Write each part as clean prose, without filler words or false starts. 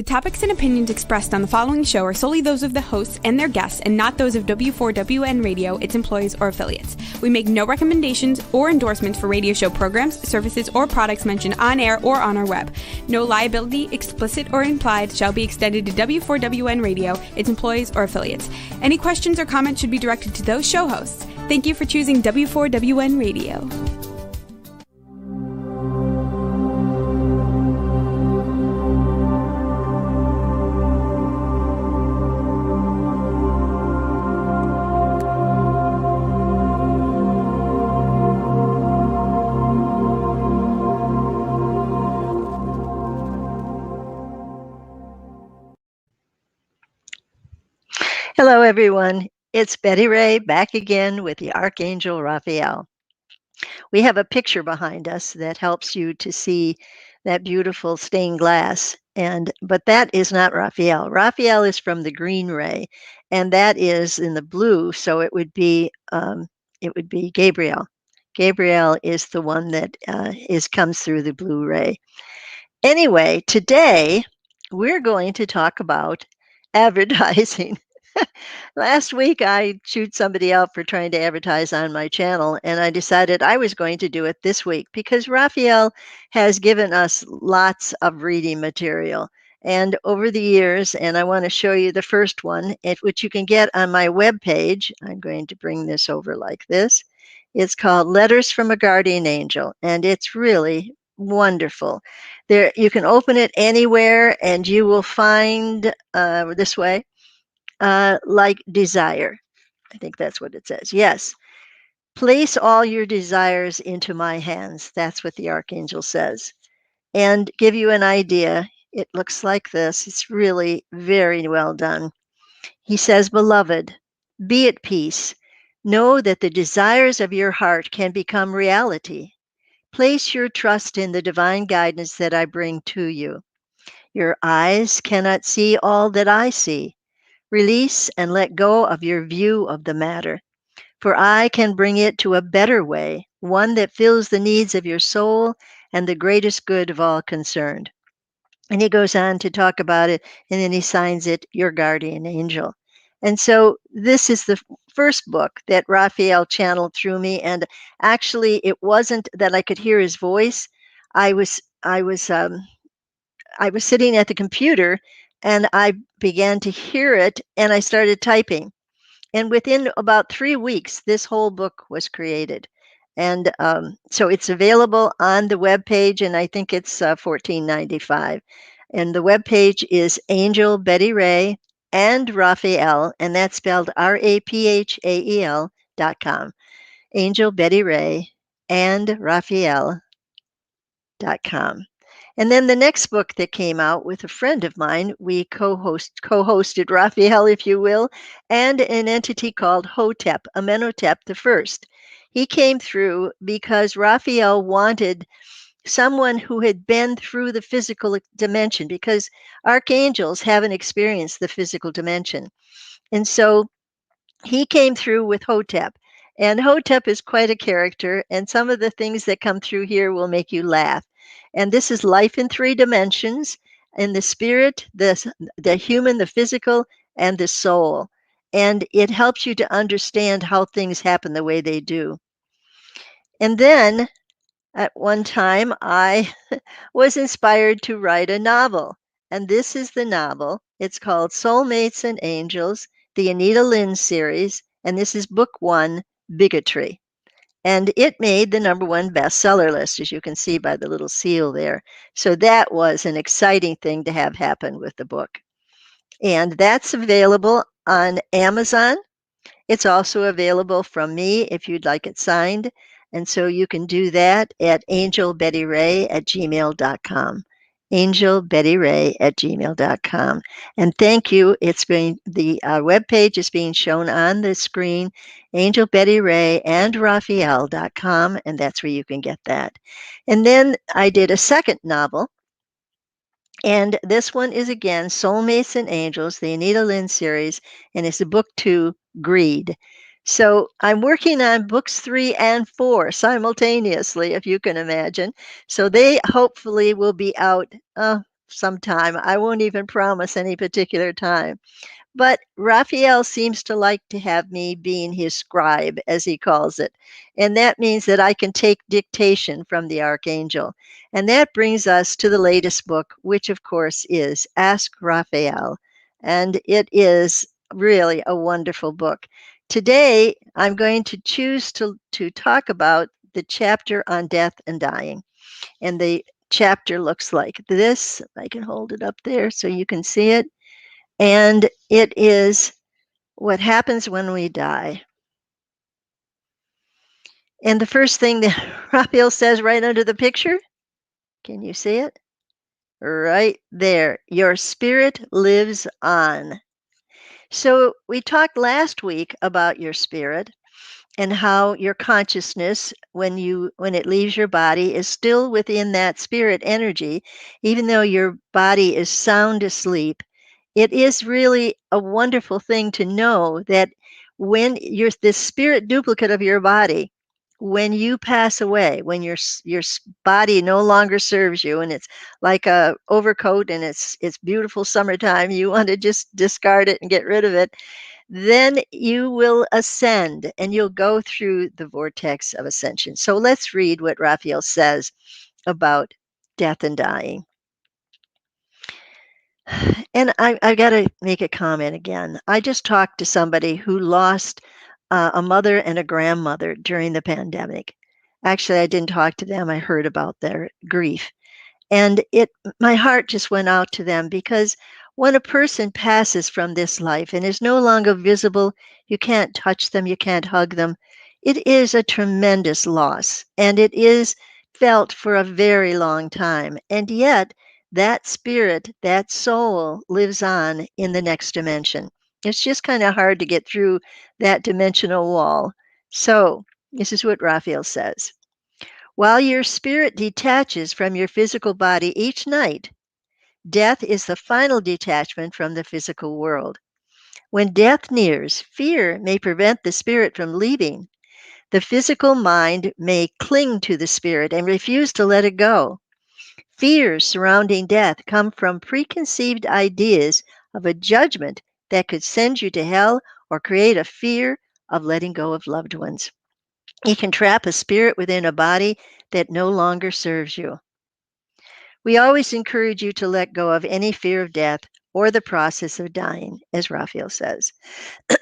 The topics and opinions expressed on the following show are solely those of the hosts and their guests and not those of W4WN Radio, its employees, or affiliates. We make no recommendations or endorsements for radio show programs, services, or products mentioned on air or on our web. No liability, explicit or implied, shall be extended to W4WN Radio, its employees, or affiliates. Any questions or comments should be directed to those show hosts. Thank you for choosing W4WN Radio. Hello, everyone. It's Betty Ray back again with the Archangel Raphael. We have a picture behind us that helps you to see that beautiful stained glass, but that is not Raphael. Raphael is from the green ray, and that is in the blue, so it would be Gabriel. Gabriel is the one that comes through the blue ray. Anyway, today we're going to talk about advertising. Last week, I chewed somebody out for trying to advertise on my channel, and I decided I was going to do it this week because Raphael has given us lots of reading material. And over the years, and I want to show you the first one, which you can get on my webpage. I'm going to bring this over like this. It's called Letters from a Guardian Angel, and it's really wonderful. There, you can open it anywhere, and you will find this way. Like desire. I think that's what it says. Yes. Place all your desires into my hands. That's what the Archangel says. And give you an idea. It looks like this. It's really very well done. He says, Beloved, be at peace. Know that the desires of your heart can become reality. Place your trust in the divine guidance that I bring to you. Your eyes cannot see all that I see. Release and let go of your view of the matter, for I can bring it to a better way, one that fills the needs of your soul and the greatest good of all concerned. And he goes on to talk about it, and then he signs it, Your Guardian Angel. And so this is the first book that Raphael channeled through me, and actually it wasn't that I could hear his voice. I was sitting at the computer, and I began to hear it, and I started typing. And within about 3 weeks, this whole book was created. And so it's available on the webpage, and I think it's $14.95. And the webpage is Angel Betty Ray and Raphael, and that's spelled RAPHAEL.com. Angel Betty Ray and Raphael.com. And then the next book that came out with a friend of mine, we co-hosted Raphael, if you will, and an entity called Hotep, Amenhotep I. He came through because Raphael wanted someone who had been through the physical dimension, because archangels haven't experienced the physical dimension. And so he came through with Hotep. And Hotep is quite a character, and some of the things that come through here will make you laugh. And this is life in 3 dimensions, in the spirit, the human, the physical, and the soul. And it helps you to understand how things happen the way they do. And then at one time, I was inspired to write a novel. And this is the novel. It's called Soulmates and Angels, the Anita Lynn series. And this is book 1, Bigotry. And it made the #1 bestseller list, as you can see by the little seal there. So that was an exciting thing to have happen with the book. And that's available on Amazon. It's also available from me if you'd like it signed. And so you can do that at angelbettyray@gmail.com. angelbettyray@gmail.com. And thank you. The webpage is being shown on the screen, angelbettyray and Raphael.com, and that's where you can get that. And then I did a second novel, and this one is again Soulmates and Angels, the Anita Lynn series, and it's book 2, Greed. So I'm working on books 3 and 4 simultaneously, if you can imagine. So they hopefully will be out sometime. I won't even promise any particular time. But Raphael seems to like to have me being his scribe, as he calls it. And that means that I can take dictation from the archangel. And that brings us to the latest book, which of course is Ask Raphael. And it is really a wonderful book. Today, I'm going to choose to talk about the chapter on death and dying. And the chapter looks like this. I can hold it up there so you can see it. And it is what happens when we die. And the first thing that Raphael says right under the picture, can you see it? Right there. Your spirit lives on. So we talked last week about your spirit and how your consciousness when it leaves your body is still within that spirit energy, even though your body is sound asleep. It is really a wonderful thing to know that when you're this spirit duplicate of your body, when you pass away, when your body no longer serves you, and it's like a overcoat and it's beautiful summertime, you want to just discard it and get rid of it, then you will ascend and you'll go through the vortex of ascension. So let's read what Raphael says about death and dying. And I got to make a comment again. I just talked to somebody who lost a mother and a grandmother during the pandemic. Actually, I didn't talk to them. I heard about their grief. And my heart just went out to them because when a person passes from this life and is no longer visible, you can't touch them, you can't hug them. It is a tremendous loss, and it is felt for a very long time. And yet, that spirit, that soul lives on in the next dimension. It's just kind of hard to get through that dimensional wall. So, this is what Raphael says. While your spirit detaches from your physical body each night, death is the final detachment from the physical world. When death nears, fear may prevent the spirit from leaving. The physical mind may cling to the spirit and refuse to let it go. Fears surrounding death come from preconceived ideas of a judgment that could send you to hell or create a fear of letting go of loved ones. You can trap a spirit within a body that no longer serves you. We always encourage you to let go of any fear of death or the process of dying, as Raphael says.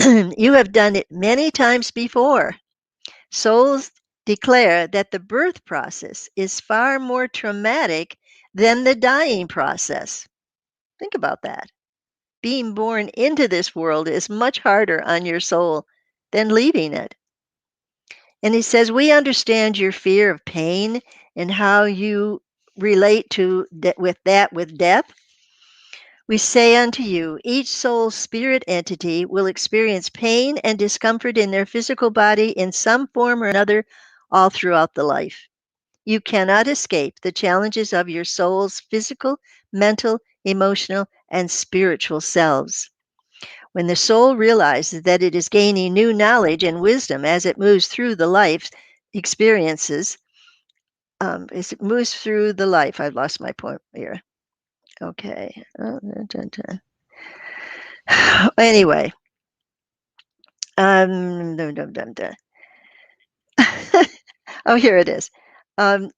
You have done it many times before. Souls declare that the birth process is far more traumatic than the dying process. Think about that. Being born into this world is much harder on your soul than leaving it. And he says, we understand your fear of pain and how you relate to with death. We say unto you, each soul's spirit entity will experience pain and discomfort in their physical body in some form or another all throughout the life. You cannot escape the challenges of your soul's physical, mental, emotional, and spiritual selves. When the soul realizes that it is gaining new knowledge and wisdom as it moves through the life experiences, as it moves through the life, I've lost my point here. Okay. Anyway, dum, dum, dum, dum. Oh, here it is.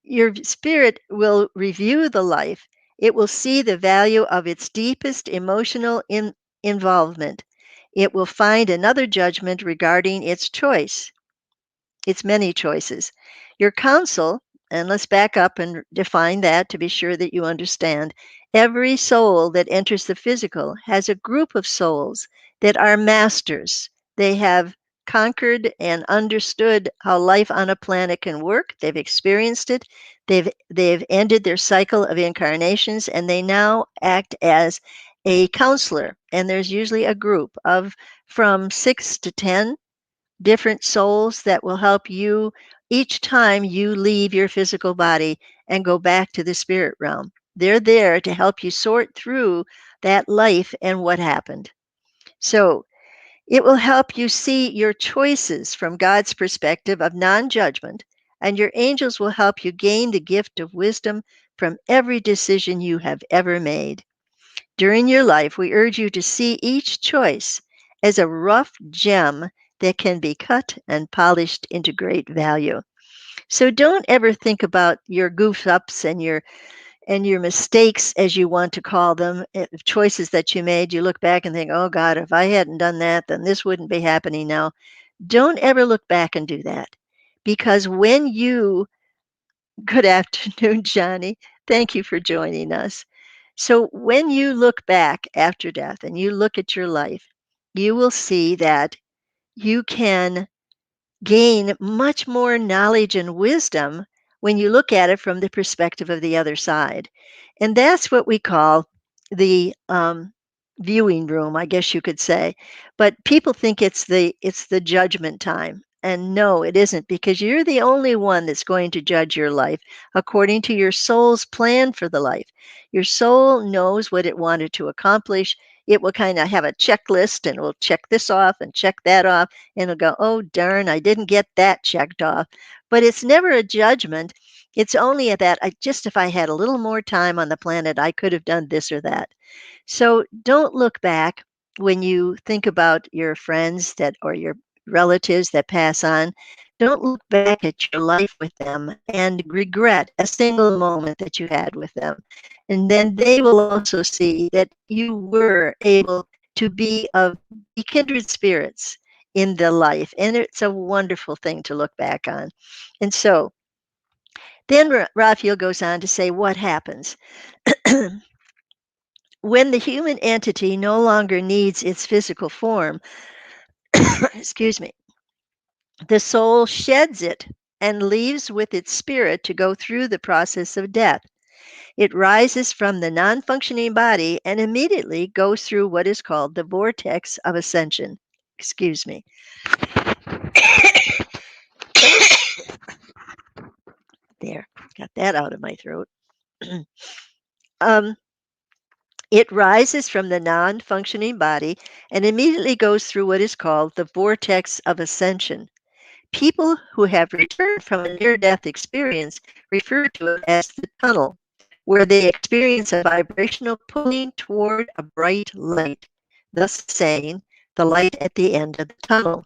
Your spirit will review the life. It will see the value of its deepest emotional involvement. It will find another judgment regarding its choice. It's many choices. Your counsel, and let's back up and define that to be sure that you understand. Every soul that enters the physical has a group of souls that are masters. They have conquered and understood how life on a planet can work. They've experienced it. They've ended their cycle of incarnations, and they now act as a counselor. And there's usually a group of from 6 to 10 different souls that will help you each time you leave your physical body and go back to the spirit realm. They're there to help you sort through that life and what happened. So it will help you see your choices from God's perspective of non judgment, and your angels will help you gain the gift of wisdom, from every decision you have ever made. During your life, we urge you to see each choice as a rough gem that can be cut and polished into great value. So don't ever think about your goof ups and your mistakes, as you want to call them, choices that you made. You look back and think, oh God, if I hadn't done that, then this wouldn't be happening now. Don't ever look back and do that. Because when you, good afternoon, Johnny. Thank you for joining us. So, when you look back after death and you look at your life, you will see that you can gain much more knowledge and wisdom when you look at it from the perspective of the other side. And that's what we call the viewing room, I guess you could say. But people think it's the judgment time. And no, it isn't, because you're the only one that's going to judge your life according to your soul's plan for the life. Your soul knows what it wanted to accomplish. It will kind of have a checklist and it will check this off and check that off, and it'll go, oh, darn, I didn't get that checked off. But it's never a judgment. It's only at that, if I had a little more time on the planet, I could have done this or that. So don't look back when you think about your friends that or your relatives that pass on. Don't look back at your life with them and regret a single moment that you had with them. And then they will also see that you were able to be kindred spirits in the life. And it's a wonderful thing to look back on. And so then Raphael goes on to say what happens. When the human entity no longer needs its physical form, excuse me, the soul sheds it and leaves with its spirit to go through the process of death. It rises from the non functioning body and immediately goes through what is called the vortex of ascension. Excuse me. There, got that out of my throat. um, it rises from the non functioning body and immediately goes through what is called the vortex of ascension. People who have returned from a near death experience refer to it as the tunnel, where they experience a vibrational pulling toward a bright light, thus saying, the light at the end of the tunnel.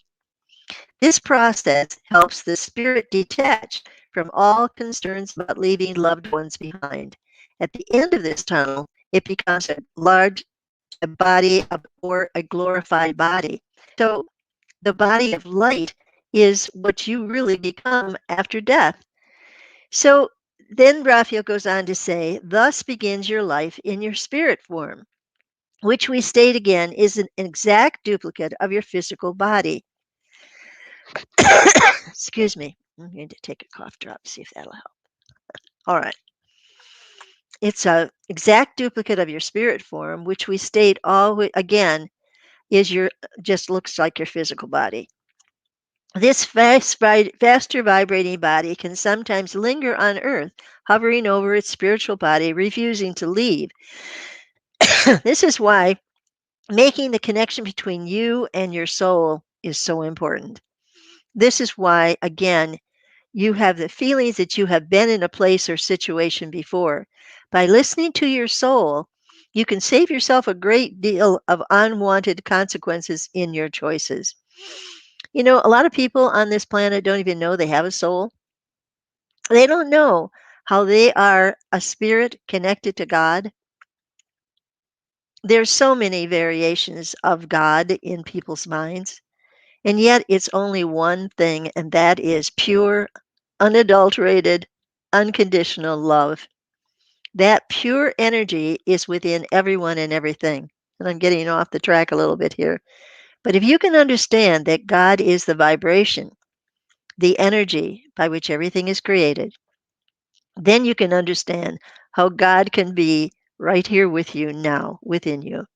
This process helps the spirit detach from all concerns about leaving loved ones behind. At the end of this tunnel, it becomes a body or a glorified body. So the body of light is what you really become after death. So then Raphael goes on to say, thus begins your life in your spirit form, which we state again is an exact duplicate of your physical body. Excuse me. I'm going to take a cough drop, see if that'll help. All right. It's a exact duplicate of your spirit form, which we state again is just looks like your physical body. This faster vibrating body can sometimes linger on Earth, hovering over its spiritual body, refusing to leave. This is why making the connection between you and your soul is so important. This is why, again, you have the feelings that you have been in a place or situation before. By listening to your soul, you can save yourself a great deal of unwanted consequences in your choices. You know, a lot of people on this planet don't even know they have a soul. They don't know how they are a spirit connected to God. There's so many variations of God in people's minds, and yet it's only one thing, and that is pure, unadulterated, unconditional love. That pure energy is within everyone and everything. And I'm getting off the track a little bit here. But if you can understand that God is the vibration, the energy by which everything is created, then you can understand how God can be right here with you now, within you.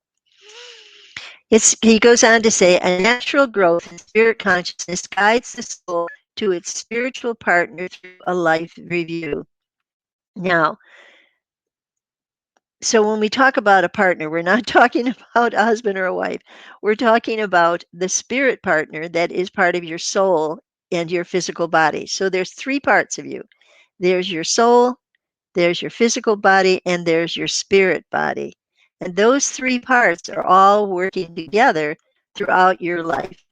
He goes on to say, a natural growth in spirit consciousness guides the soul to its spiritual partner through a life review. Now, so when we talk about a partner, we're not talking about a husband or a wife. We're talking about the spirit partner that is part of your soul and your physical body. So there's three parts of you. There's your soul, there's your physical body, and there's your spirit body. And those three parts are all working together throughout your life.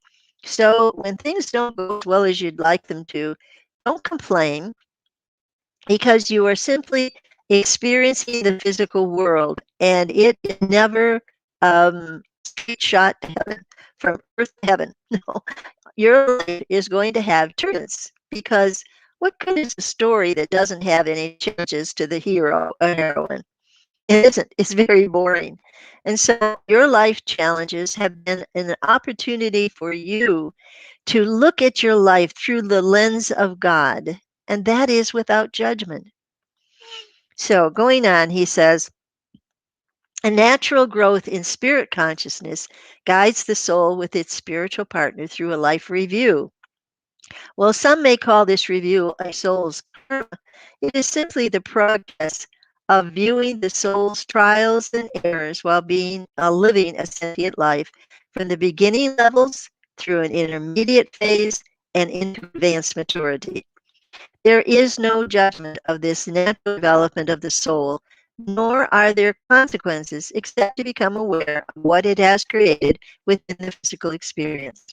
So when things don't go as well as you'd like them to, don't complain, because you are simply experiencing the physical world, and it is never straight shot to heaven, from earth to heaven. No, your life is going to have turbulence, because what good is a story that doesn't have any changes to the hero or heroine? It isn't. It's very boring. And so your life challenges have been an opportunity for you to look at your life through the lens of God, and that is without judgment. So, going on, he says, a natural growth in spirit consciousness guides the soul with its spiritual partner through a life review. Well, some may call this review a soul's karma. It is simply the progress of viewing the soul's trials and errors while living a sentient life from the beginning levels through an intermediate phase and into advanced maturity. There is no judgment of this natural development of the soul, nor are there consequences except to become aware of what it has created within the physical experience.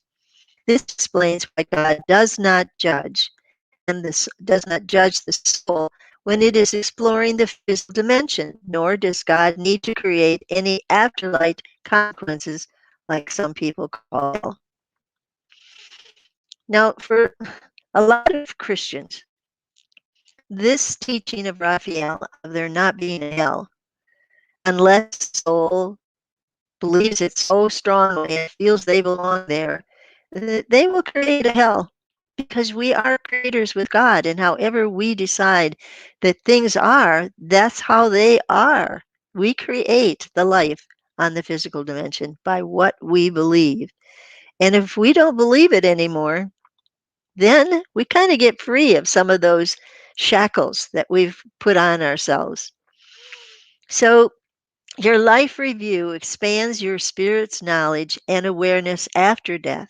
This explains why God does not judge the soul when it is exploring the physical dimension, nor does God need to create any afterlife consequences like some people call hell. Now, for a lot of Christians, this teaching of Raphael of there not being a hell, unless the soul believes it so strongly and feels they belong there, they will create a hell, because we are creators with God, and however we decide that things are, that's how they are. We create the life on the physical dimension by what we believe. And if we don't believe it anymore, then we kind of get free of some of those shackles that we've put on ourselves. So, your life review expands your spirit's knowledge and awareness after death.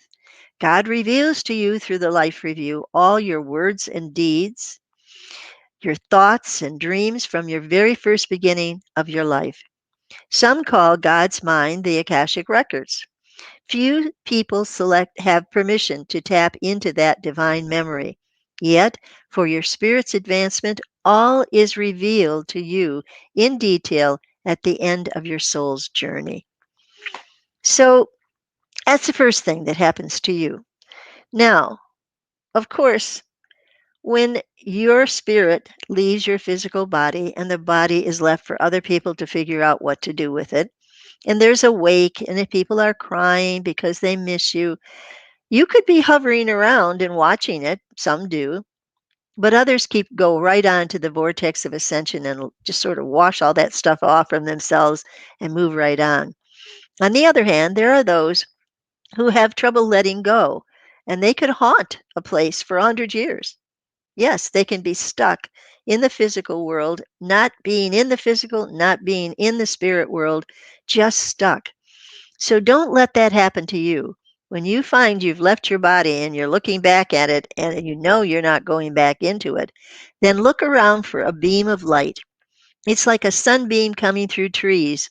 God reveals to you through the life review all your words and deeds, your thoughts and dreams from your very first beginning of your life. Some call God's mind the Akashic Records. Few people have permission to tap into that divine memory. Yet, for your spirit's advancement, all is revealed to you in detail at the end of your soul's journey. So, that's the first thing that happens to you. Now, of course, when your spirit leaves your physical body and the body is left for other people to figure out what to do with it, and there's a wake, and if people are crying because they miss you, you could be hovering around and watching it. Some do, but others go right on to the vortex of ascension and just sort of wash all that stuff off from themselves and move right on. On the other hand, there are those who have trouble letting go, and they could haunt a place for 100 years. Yes, they can be stuck in the physical world, not being in the physical, not being in the spirit world, just stuck. So don't let that happen to you. When you find you've left your body and you're looking back at it and you know you're not going back into it, then look around for a beam of light. It's like a sunbeam coming through trees,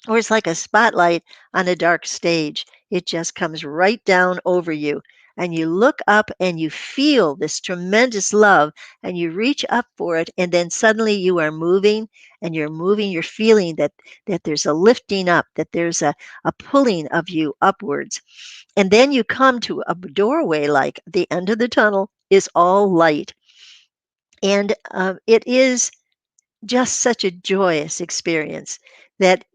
or it's like a spotlight on a dark stage. It just comes right down over you. And you look up and you feel this tremendous love, and you reach up for it, and then suddenly you are moving, and you're moving, you're feeling that there's a lifting up, that there's a pulling of you upwards. And then you come to a doorway, like the end of the tunnel is all light. And it is just such a joyous experience that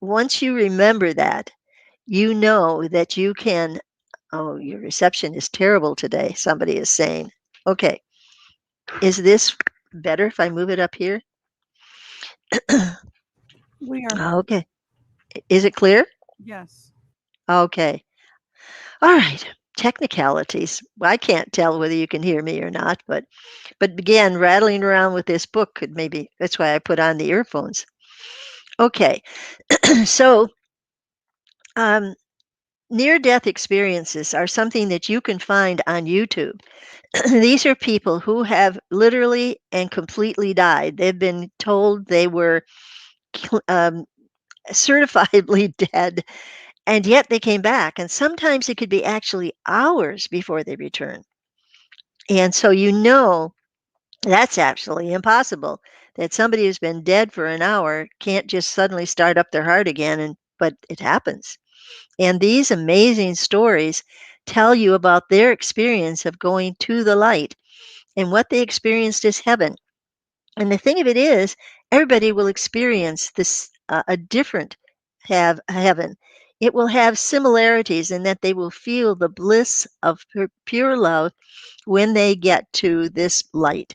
once you remember that, you know that you can. Oh, your reception is terrible today, somebody is saying. Okay, is this better if I move it up here? We are, Okay, is it clear? yes. Okay, all right. Technicalities. Well, I can't tell whether you can hear me or not, but again, rattling around with this book could maybe, that's why I put on the earphones. Okay, so um, Near-death experiences are something that you can find on YouTube. These are people who have literally and completely died. They've been told they were certifiably dead, and yet they came back. And sometimes it could be actually hours before they return. And so that's absolutely impossible. That somebody who's been dead for an hour can't just suddenly start up their heart again, but it happens. And these amazing stories tell you about their experience of going to the light and what they experienced as heaven. And the thing of it is, everybody will experience this a different have heaven. It will have similarities in that they will feel the bliss of pure love when they get to this light.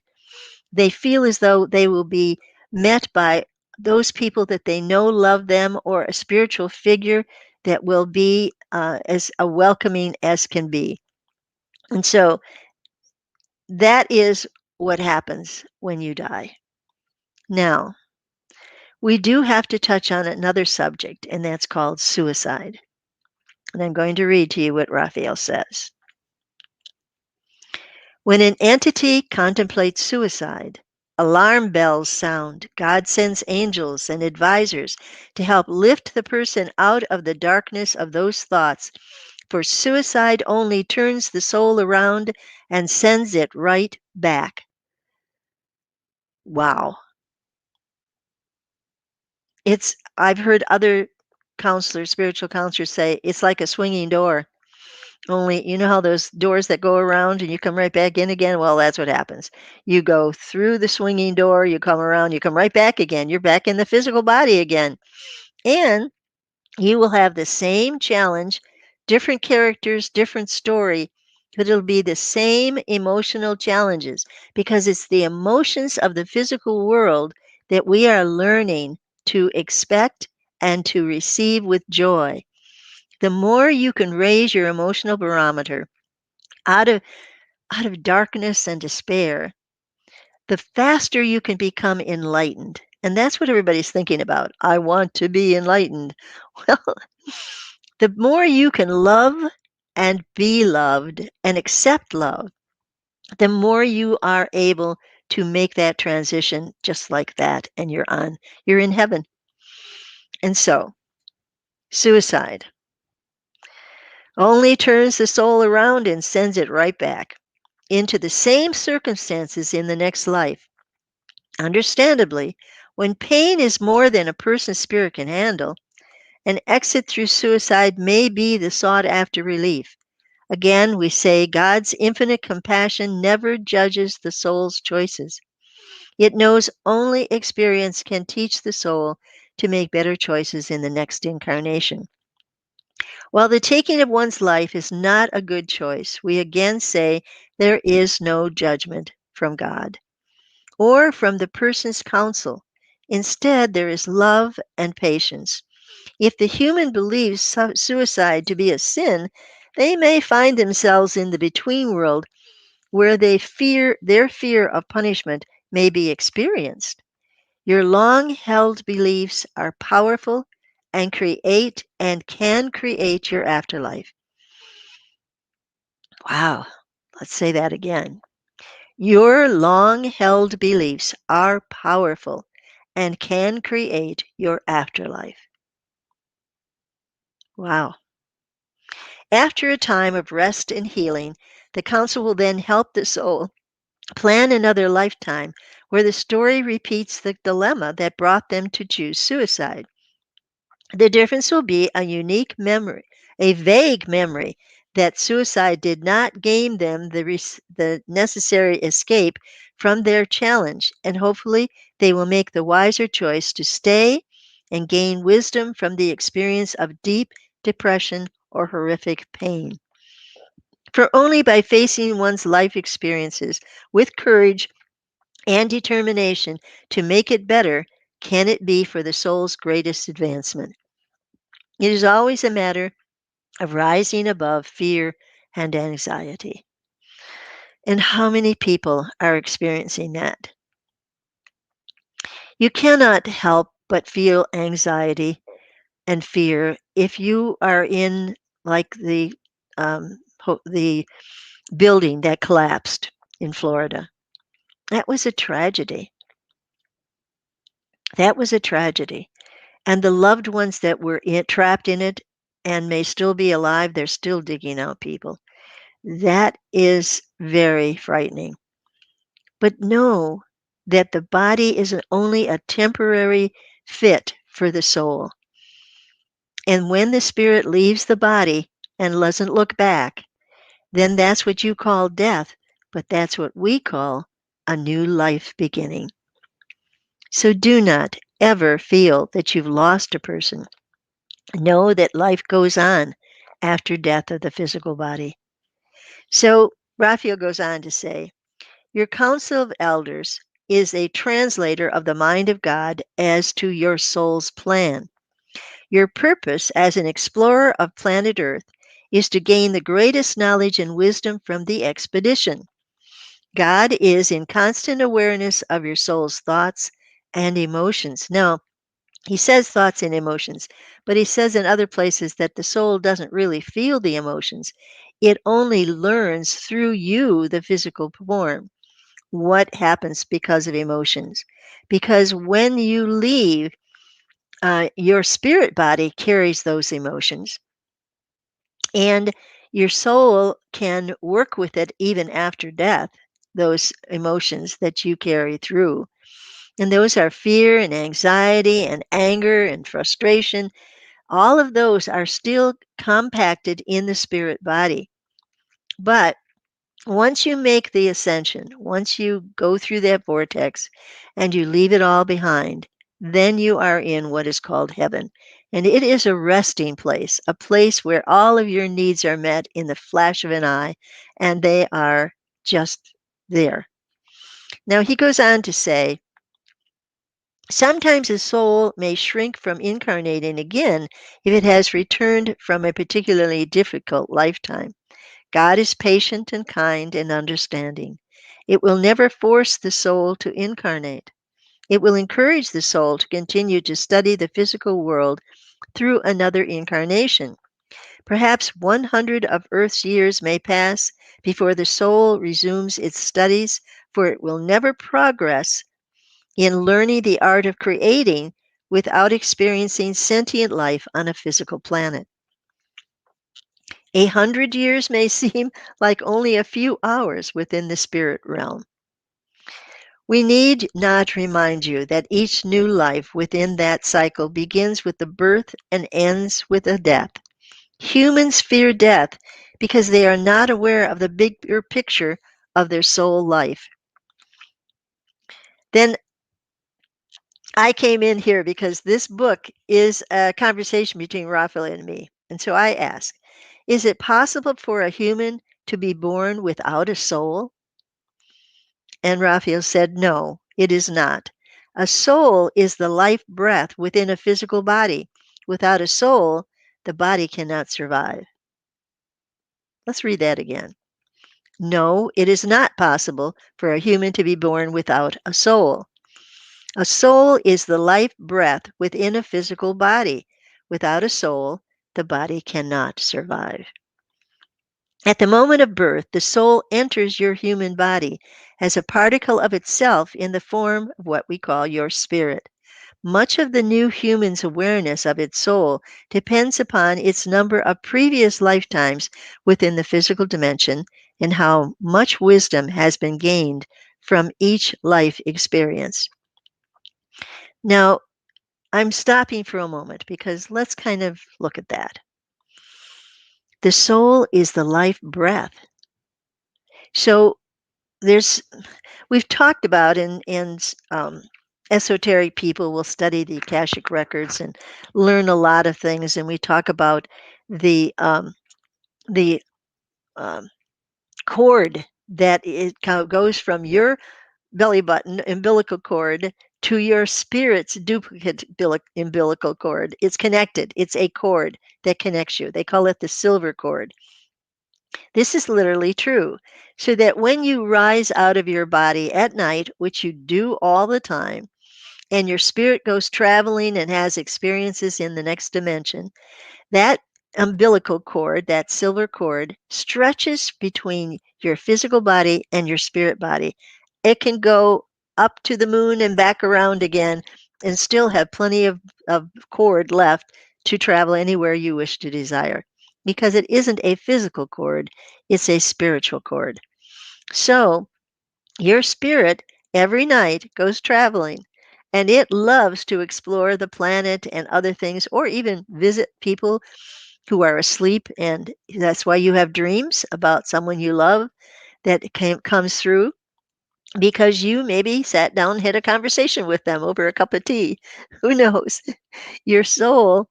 They feel as though they will be met by those people that they know love them, or a spiritual figure that will be as a welcoming as can be. And so that is what happens when you die. Now, we do have to touch on another subject, and that's called suicide. And I'm going to read to you what Raphael says. When an entity contemplates suicide, alarm bells sound. God sends angels and advisors to help lift the person out of the darkness of those thoughts, for suicide only turns the soul around and sends it right back. Wow. I've heard other counselors, spiritual counselors say it's like a swinging door. Only, you know how those doors that go around and you come right back in again? Well, that's what happens. You go through the swinging door, you come around, you come right back again. You're back in the physical body again. And you will have the same challenge, different characters, different story, but it'll be the same emotional challenges, because it's the emotions of the physical world that we are learning to expect and to receive with joy. The more you can raise your emotional barometer out of darkness and despair, the faster you can become enlightened. And that's what everybody's thinking about. I want to be enlightened. Well, the more you can love and be loved and accept love, the more you are able to make that transition just like that, and you're in heaven. And so, suicide only turns the soul around and sends it right back into the same circumstances in the next life. Understandably, when pain is more than a person's spirit can handle, an exit through suicide may be the sought after relief. Again, we say God's infinite compassion never judges the soul's choices. It knows only experience can teach the soul to make better choices in the next incarnation. While the taking of one's life is not a good choice, we again say there is no judgment from God or from the person's counsel. Instead, there is love and patience. If the human believes suicide to be a sin, they may find themselves in the between world, where their fear of punishment may be experienced. Your long held beliefs are powerful and can create your afterlife. Wow. Let's say that again. Your long held beliefs are powerful and can create your afterlife. Wow. After a time of rest and healing, the counsel will then help the soul plan another lifetime where the story repeats the dilemma that brought them to choose suicide. The difference will be a unique memory, a vague memory that suicide did not gain them the necessary escape from their challenge, and hopefully they will make the wiser choice to stay and gain wisdom from the experience of deep depression or horrific pain. For only by facing one's life experiences with courage and determination to make it better can it be for the soul's greatest advancement. It is always a matter of rising above fear and anxiety. And how many people are experiencing that? You cannot help but feel anxiety and fear if you are in like the building that collapsed in Florida. That was a tragedy. That was a tragedy. And the loved ones that were trapped in it and may still be alive, they're still digging out people. That is very frightening. But know that the body is only a temporary fit for the soul. And when the spirit leaves the body and doesn't look back, then that's what you call death, but that's what we call a new life beginning. So do not ever feel that you've lost a person. Know that life goes on after death of the physical body. So Raphael goes on to say, your council of elders is a translator of the mind of God as to your soul's plan. Your purpose as an explorer of planet Earth is to gain the greatest knowledge and wisdom from the expedition. God is in constant awareness of your soul's thoughts and emotions. Now, he says thoughts and emotions, but he says in other places that the soul doesn't really feel the emotions. It only learns through you, the physical form, what happens because of emotions. Because when you leave, your spirit body carries those emotions, and your soul can work with it even after death, those emotions that you carry through. And those are fear and anxiety and anger and frustration. All of those are still compacted in the spirit body. But once you make the ascension, once you go through that vortex and you leave it all behind, then you are in what is called heaven. And it is a resting place, a place where all of your needs are met in the flash of an eye, and they are just there. Now, he goes on to say, sometimes a soul may shrink from incarnating again if it has returned from a particularly difficult lifetime. God is patient and kind and understanding. It will never force the soul to incarnate. It will encourage the soul to continue to study the physical world through another incarnation. Perhaps 100 of Earth's years may pass before the soul resumes its studies, for it will never progress in learning the art of creating without experiencing sentient life on a physical planet. 100 years may seem like only a few hours within the spirit realm. We need not remind you that each new life within that cycle begins with the birth and ends with a death. Humans fear death because they are not aware of the bigger picture of their soul life. Then I came in here because this book is a conversation between Raphael and me. And so I ask, is it possible for a human to be born without a soul? And Raphael said, no, it is not. A soul is the life breath within a physical body. Without a soul, the body cannot survive. Let's read that again. No, it is not possible for a human to be born without a soul. A soul is the life breath within a physical body. Without a soul, the body cannot survive. At the moment of birth, the soul enters your human body as a particle of itself in the form of what we call your spirit. Much of the new human's awareness of its soul depends upon its number of previous lifetimes within the physical dimension and how much wisdom has been gained from each life experience. Now, I'm stopping for a moment because let's kind of look at that. The soul is the life breath. So we've talked about in esoteric people will study the Akashic records and learn a lot of things, and we talk about the um, cord that goes from your belly button umbilical cord to your spirit's duplicate umbilical cord. It's connected. It's a cord that connects you. They call it the silver cord. This is literally true. So that when you rise out of your body at night, which you do all the time, and your spirit goes traveling and has experiences in the next dimension, that umbilical cord, that silver cord, stretches between your physical body and your spirit body. It can go up to the moon and back around again and still have plenty of cord left to travel anywhere you wish to desire. Because it isn't a physical cord, it's a spiritual cord. So your spirit every night goes traveling and it loves to explore the planet and other things or even visit people who are asleep, and that's why you have dreams about someone you love that comes through because you maybe sat down and had a conversation with them over a cup of tea. Who knows? Your soul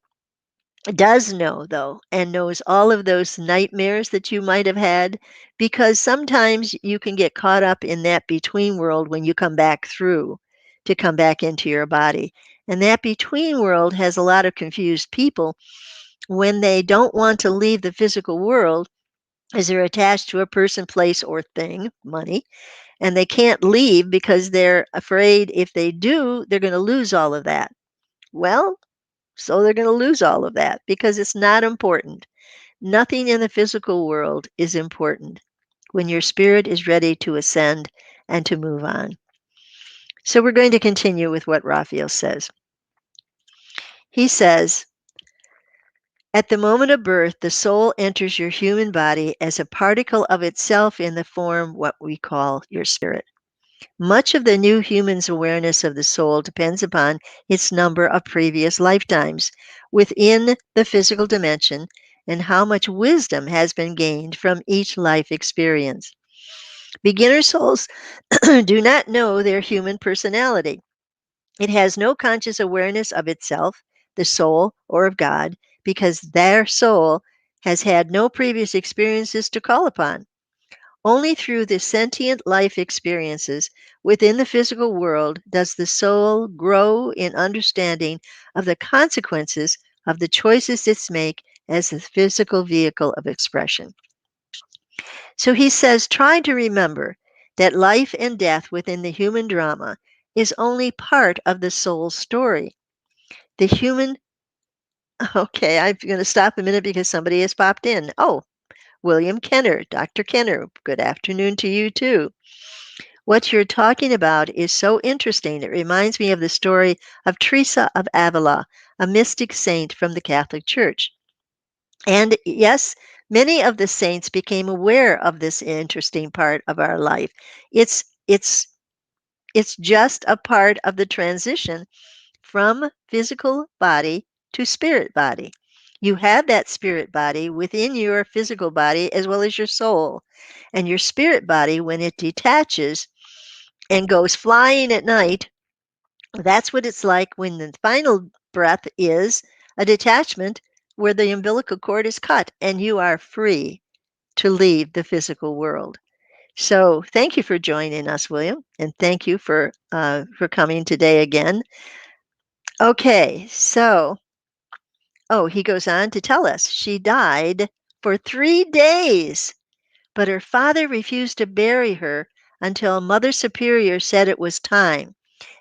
does know, though, and knows all of those nightmares that you might have had because sometimes you can get caught up in that between world when you come back through to come back into your body. And that between world has a lot of confused people when they don't want to leave the physical world as they're attached to a person, place, or thing, money, and they can't leave because they're afraid if they do, they're going to lose all of that. Well, so they're going to lose all of that because it's not important. Nothing in the physical world is important when your spirit is ready to ascend and to move on. So we're going to continue with what Raphael says. He says, at the moment of birth, the soul enters your human body as a particle of itself in the form what we call your spirit. Much of the new human's awareness of the soul depends upon its number of previous lifetimes within the physical dimension and how much wisdom has been gained from each life experience. Beginner souls do not know their human personality. It has no conscious awareness of itself, the soul, or of God, because their soul has had no previous experiences to call upon. Only through the sentient life experiences within the physical world does the soul grow in understanding of the consequences of the choices it makes as the physical vehicle of expression. So he says, try to remember that life and death within the human drama is only part of the soul's story. The human, okay, I'm going to stop a minute because somebody has popped in. Oh, William Kenner, Dr. Kenner, good afternoon to you too. What you're talking about is so interesting. It reminds me of the story of Teresa of Avila, a mystic saint from the Catholic Church. And yes, many of the saints became aware of this interesting part of our life. It's it's it's just a part of the transition from physical body to spirit body. You have that spirit body within your physical body as well as your soul. And your spirit body, when it detaches and goes flying at night, that's what it's like when the final breath is a detachment where the umbilical cord is cut and you are free to leave the physical world. So thank you for joining us, William, and thank you for coming today again. Okay, so he goes on to tell us she died for 3 days, but her father refused to bury her until Mother Superior said it was time.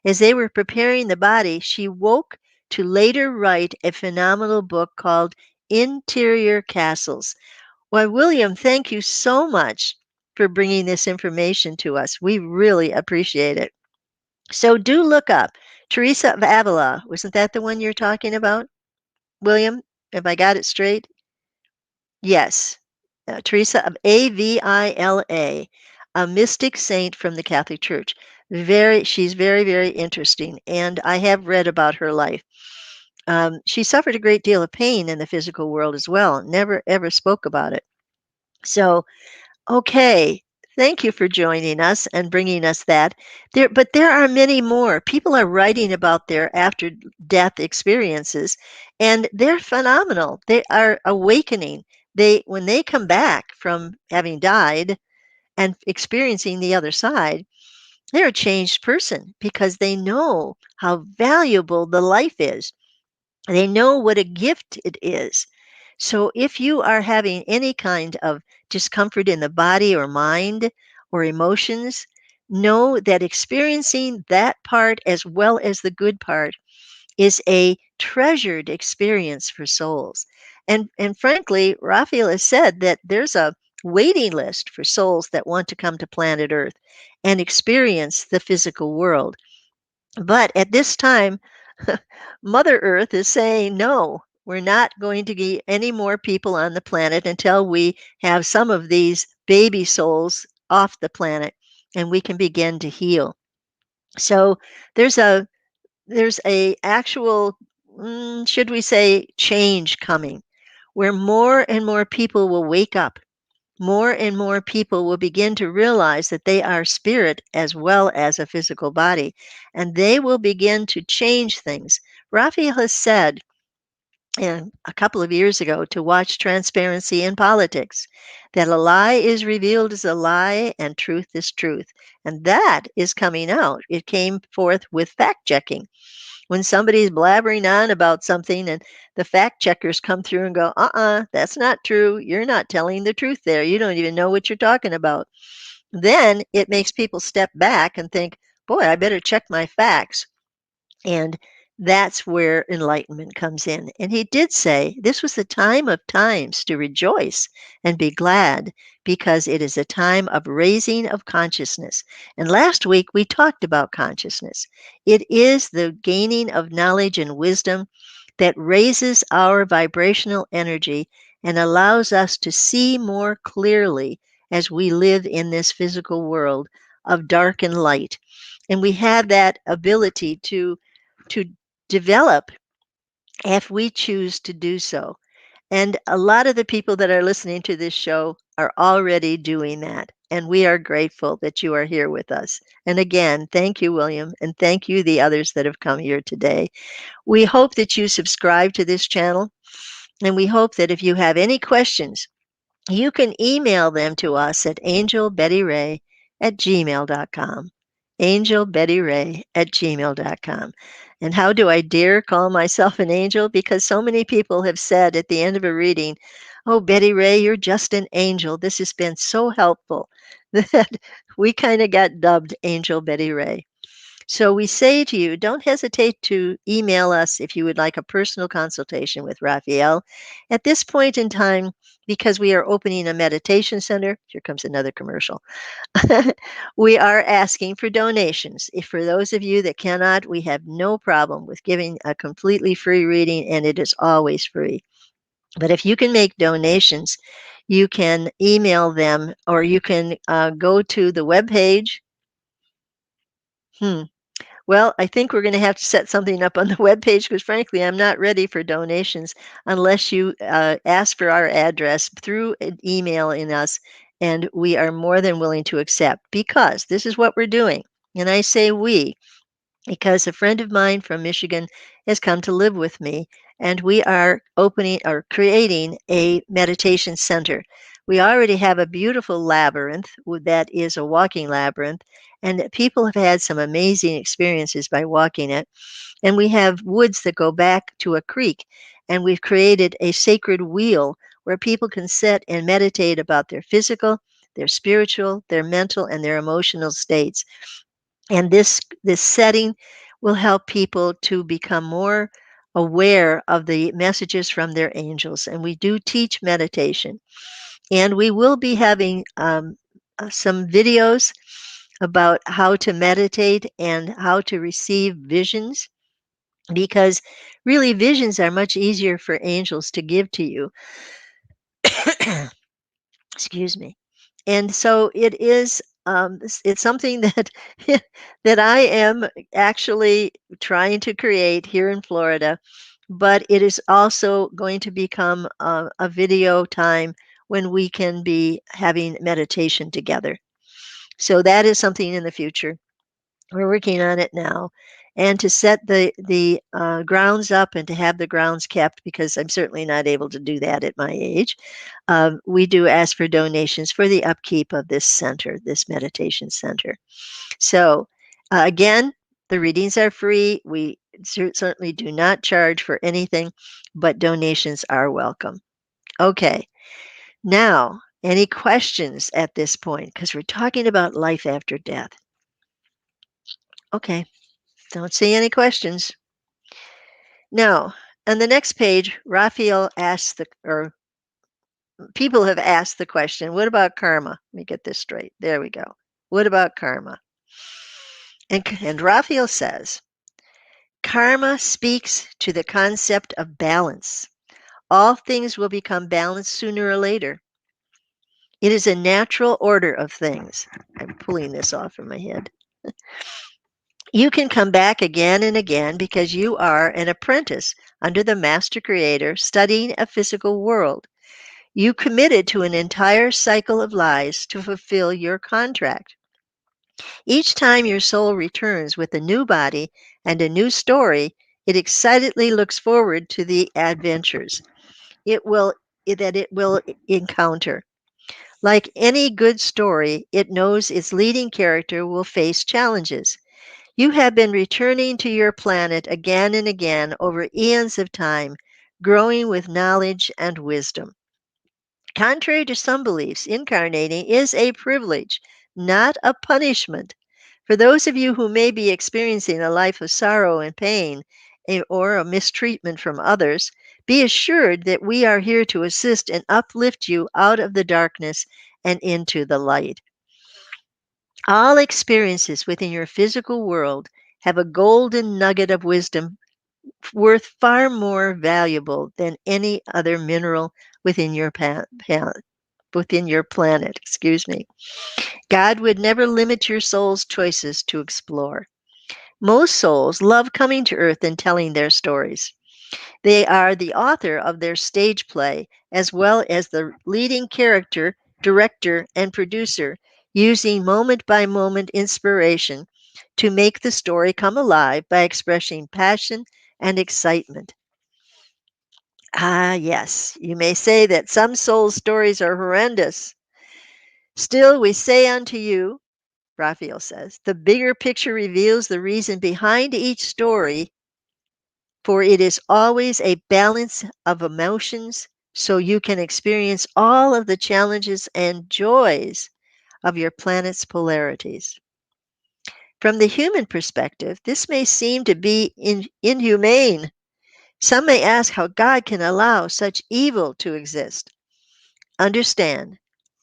As they were preparing the body, she woke to later write a phenomenal book called Interior Castles. Why, William, thank you so much for bringing this information to us. We really appreciate it. So do look up Teresa of Avila. Wasn't that the one you're talking about, William? Have I got it straight? Yes. Teresa of Avila, a mystic saint from the Catholic Church. She's very, very interesting, and I have read about her life. She suffered a great deal of pain in the physical world as well. Never ever spoke about it. So, okay. Thank you for joining us and bringing us that. But there are many more. People are writing about their after death experiences, and they're phenomenal. They are awakening. When they come back from having died and experiencing the other side, they're a changed person because they know how valuable the life is. They know what a gift it is. So if you are having any kind of discomfort in the body or mind or emotions, know that experiencing that part as well as the good part is a treasured experience for souls. And frankly, Raphael has said that there's a waiting list for souls that want to come to planet Earth and experience the physical world. But at this time, Mother Earth is saying, no, we're not going to get any more people on the planet until we have some of these baby souls off the planet and we can begin to heal. So there's a actual, should we say, change coming, where more and more people will wake up. More and more people will begin to realize that they are spirit as well as a physical body, and they will begin to change things. Raphael has said, and a couple of years ago, to watch transparency in politics, that a lie is revealed as a lie and truth is truth. And that is coming out. It came forth with fact checking. When somebody's blabbering on about something and the fact checkers come through and go, that's not true. You're not telling the truth there. You don't even know what you're talking about. Then it makes people step back and think, boy, I better check my facts. And that's where enlightenment comes in. And he did say this was the time of times to rejoice and be glad because it is a time of raising of consciousness. And last week we talked about consciousness. It is the gaining of knowledge and wisdom that raises our vibrational energy and allows us to see more clearly as we live in this physical world of dark and light. And we have that ability to develop if we choose to do so. And a lot of the people that are listening to this show are already doing that. And we are grateful that you are here with us. And again, thank you, William, and thank you, the others that have come here today. We hope that you subscribe to this channel. And we hope that if you have any questions, you can email them to us at angelbettyray@gmail.com. Angelbettyray@gmail.com. And how do I dare call myself an angel? Because so many people have said at the end of a reading, oh, Betty Ray, you're just an angel. This has been so helpful that we kind of got dubbed Angel Betty Ray. So we say to you, don't hesitate to email us if you would like a personal consultation with Raphael. At this point in time, because we are opening a meditation center, here comes another commercial. We are asking for donations. If for those of you that cannot, we have no problem with giving a completely free reading, and it is always free. But if you can make donations, you can email them or you can go to the webpage. Well, I think we're going to have to set something up on the webpage because, frankly, I'm not ready for donations unless you ask for our address through an email in us, and we are more than willing to accept because this is what we're doing. And I say we because a friend of mine from Michigan has come to live with me, and we are opening or creating a meditation center. We already have a beautiful labyrinth that is a walking labyrinth, and people have had some amazing experiences by walking it. And we have woods that go back to a creek, and we've created a sacred wheel where people can sit and meditate about their physical, their spiritual, their mental, and their emotional states. And this setting will help people to become more aware of the messages from their angels. And we do teach meditation. And we will be having some videos about how to meditate and how to receive visions, because really visions are much easier for angels to give to you. Excuse me. And so it is, it's something that that I am actually trying to create here in Florida, but it is also going to become a video time when we can be having meditation together. So that is something in the future. We're working on it now. And to set the grounds up and to have the grounds kept, because I'm certainly not able to do that at my age, we do ask for donations for the upkeep of this center, this meditation center. So again, the readings are free. We certainly do not charge for anything, but donations are welcome. Okay, now, any questions at this point? Because we're talking about life after death. Okay. Don't see any questions. Now, on the next page, Raphael asks or people have asked the question, what about karma? Let me get this straight. There we go. What about karma? And Raphael says, karma speaks to the concept of balance. All things will become balanced sooner or later. It is a natural order of things. I'm pulling this off of my head. You can come back again and again because you are an apprentice under the master creator studying a physical world. You committed to an entire cycle of lies to fulfill your contract. Each time your soul returns with a new body and a new story, it excitedly looks forward to the adventures it will encounter. Like any good story, it knows its leading character will face challenges. You have been returning to your planet again and again over eons of time, growing with knowledge and wisdom. Contrary to some beliefs, incarnating is a privilege, not a punishment. For those of you who may be experiencing a life of sorrow and pain or a mistreatment from others, be assured that we are here to assist and uplift you out of the darkness and into the light. All experiences within your physical world have a golden nugget of wisdom worth far more valuable than any other mineral within your within your planet, excuse me. God would never limit your soul's choices to explore. Most souls love coming to earth and telling their stories. They are the author of their stage play, as well as the leading character, director, and producer, using moment by moment inspiration to make the story come alive by expressing passion and excitement. Ah, yes, you may say that some soul stories are horrendous. Still, we say unto you, Raphael says, the bigger picture reveals the reason behind each story, for it is always a balance of emotions so you can experience all of the challenges and joys of your planet's polarities. From the human perspective, this may seem to be inhumane. Some may ask how God can allow such evil to exist. Understand,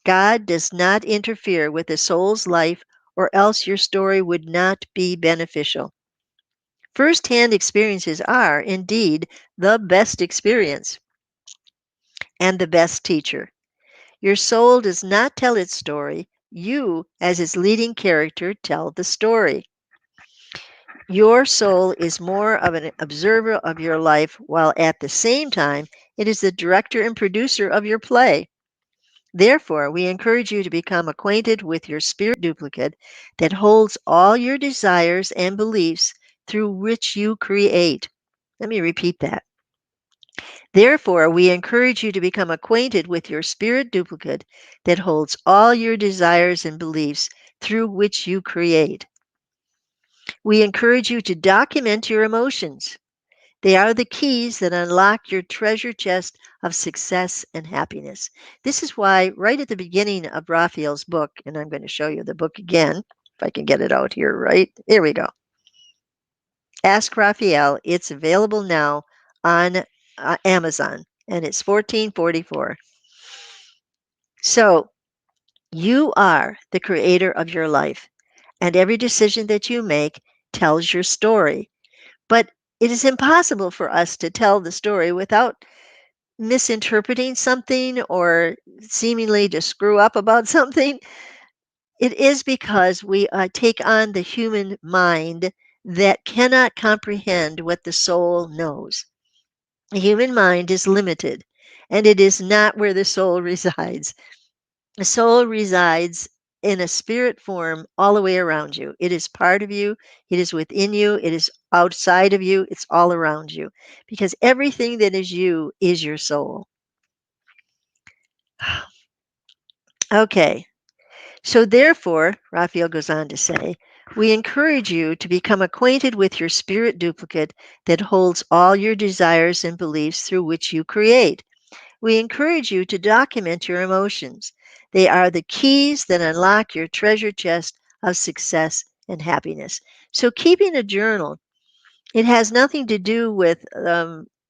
God does not interfere with a soul's life, or else your story would not be beneficial. First hand experiences are, indeed, the best experience and the best teacher. Your soul does not tell its story. You, as its leading character, tell the story. Your soul is more of an observer of your life, while at the same time, it is the director and producer of your play. Therefore, we encourage you to become acquainted with your spirit duplicate that holds all your desires and beliefs through which you create. Let me repeat that. Therefore, we encourage you to become acquainted with your spirit duplicate that holds all your desires and beliefs through which you create. We encourage you to document your emotions. They are the keys that unlock your treasure chest of success and happiness. This is why, right at the beginning of Raphael's book, and I'm going to show you the book again, if I can get it out here right. Here we go. Ask Raphael. It's available now on Amazon, and it's $14.44. So, you are the creator of your life, and every decision that you make tells your story. But it is impossible for us to tell the story without misinterpreting something or seemingly to screw up about something. It is because we take on the human mind that cannot comprehend what the soul knows. The human mind is limited, and it is not where the soul resides. The soul resides in a spirit form all the way around you. It is part of you, it is within you, it is outside of you, it's all around you. Because everything that is you is your soul. Okay, so therefore, Raphael goes on to say, we encourage you to become acquainted with your spirit duplicate that holds all your desires and beliefs through which you create. We encourage you to document your emotions. They are the keys that unlock your treasure chest of success and happiness. So keeping a journal It has nothing to do with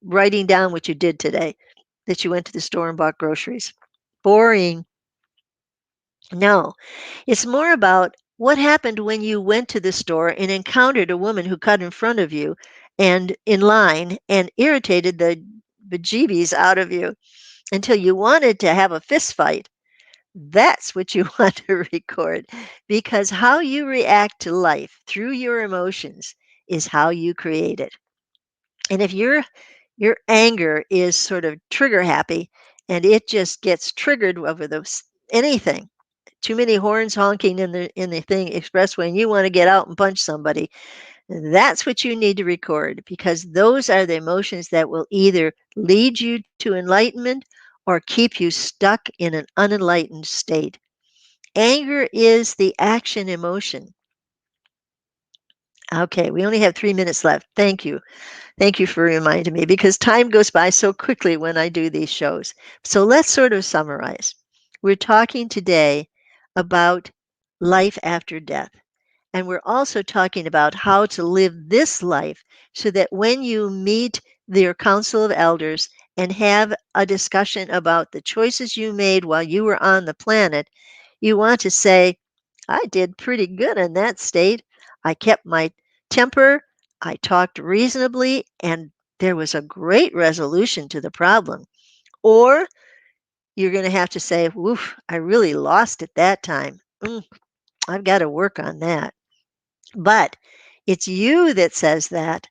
writing down what you did today, that you went to the store and bought groceries. Boring. No, it's more about what happened when you went to the store and encountered a woman who cut in front of you and in line and irritated the bejeebies out of you until you wanted to have a fist fight. That's what you want to record because how you react to life through your emotions is how you create it. And if your anger is sort of trigger happy and it just gets triggered over those anything, too many horns honking in the thing expressway and you want to get out and punch somebody, that's what you need to record because those are the emotions that will either lead you to enlightenment or keep you stuck in an unenlightened state. Anger is the action emotion. Okay, we only have 3 minutes left. Thank you. Thank you for reminding me because time goes by so quickly when I do these shows. So let's sort of summarize. We're talking today about life after death. And we're also talking about how to live this life so that when you meet your council of elders and have a discussion about the choices you made while you were on the planet, you want to say, I did pretty good in that state. I kept my temper. I talked reasonably, and there was a great resolution to the problem. Or you're going to have to say, woof, I really lost it that time. I've got to work on that. But it's you that says that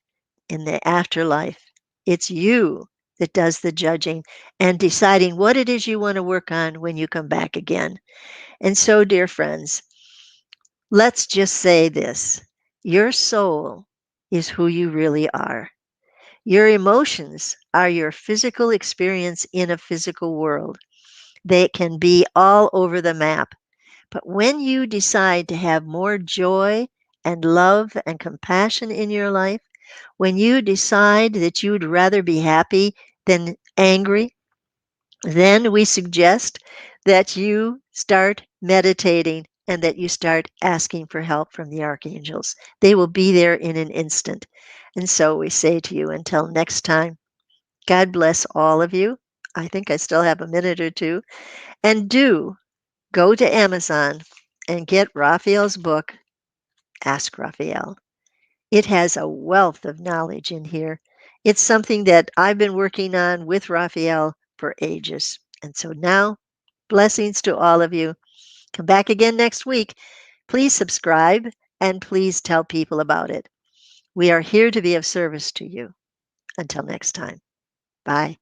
in the afterlife. It's you that does the judging and deciding what it is you want to work on when you come back again. And so, dear friends, let's just say this: your soul is who you really are. Your emotions are your physical experience in a physical world. They can be all over the map. But when you decide to have more joy and love and compassion in your life, when you decide that you would rather be happy than angry, then we suggest that you start meditating and that you start asking for help from the archangels. They will be there in an instant. And so we say to you, until next time, God bless all of you. I think I still have a minute or two. And do go to Amazon and get Raphael's book, Ask Raphael. It has a wealth of knowledge in here. It's something that I've been working on with Raphael for ages. And so now, blessings to all of you. Come back again next week. Please subscribe and please tell people about it. We are here to be of service to you. Until next time, bye.